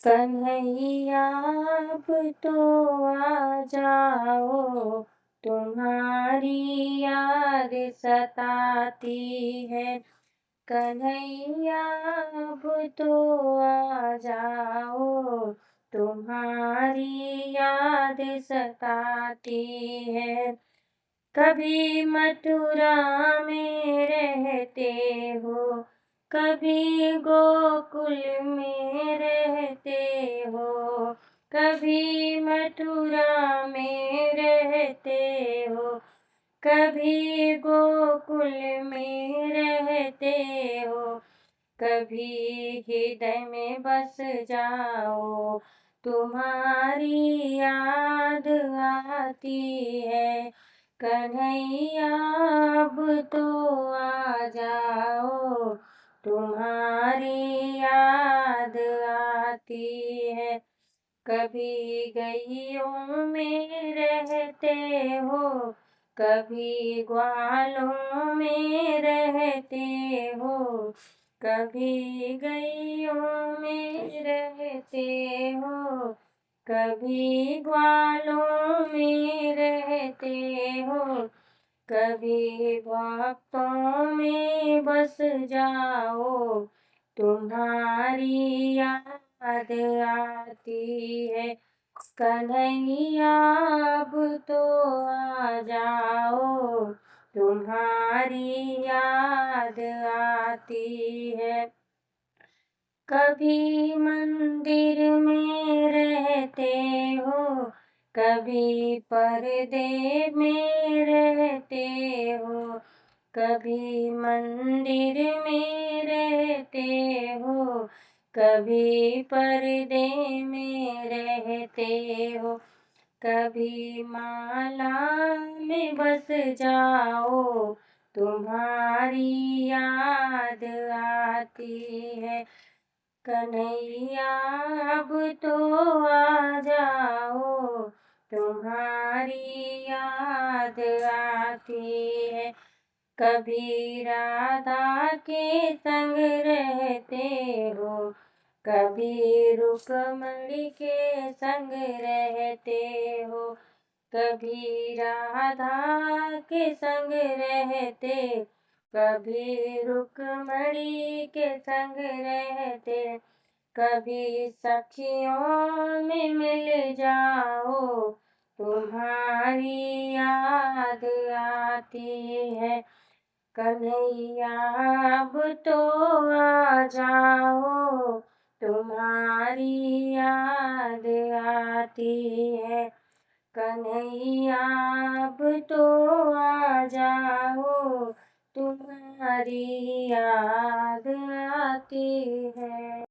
कन्हैया अब तो आ जाओ, तुम्हारी याद सताती है। कन्हैया अब तो आ जाओ, तुम्हारी याद सताती है। कभी मथुरा में रहते हो, कभी गोकुल में रहते हो। कभी मथुरा में रहते हो, कभी गोकुल में रहते हो। कभी हृदय में बस जाओ, तुम्हारी याद आती है। कन्हैया अब तो आ जाओ, तुम्हारी याद आती है। कभी गइयों में रहते हो, कभी ग्वालों में रहते हो। कभी गइयों में रहते हो, कभी ग्वालों में रहते हो। कभी भक्तों में बस जाओ, तुम्हारी याद आती है। कन्हैया अब तो आ जाओ, तुम्हारी याद आती है। कभी मंदिर में रहते हो, कभी पर्दे में रहते हो। कभी मंदिर में रहते हो, कभी पर्दे में रहते हो। कभी माला में बस जाओ, तुम्हारी याद आती है। कन्हैया अब तो आ जाओ, तुम्हारी याद आती है। कभी राधा के संग रहते हो, कभी रुक्मणी के संग रहते हो। कभी राधा के संग रहते, कभी रुक्मणी के संग रहते। कभी सखियों में मिल जाओ, तुम्हारी याद आती है। कन्हैया अब तो आ जाओ, तुम्हारी याद आती है। कन्हैया अब तो आ जाओ, तुम्हारी याद आती है।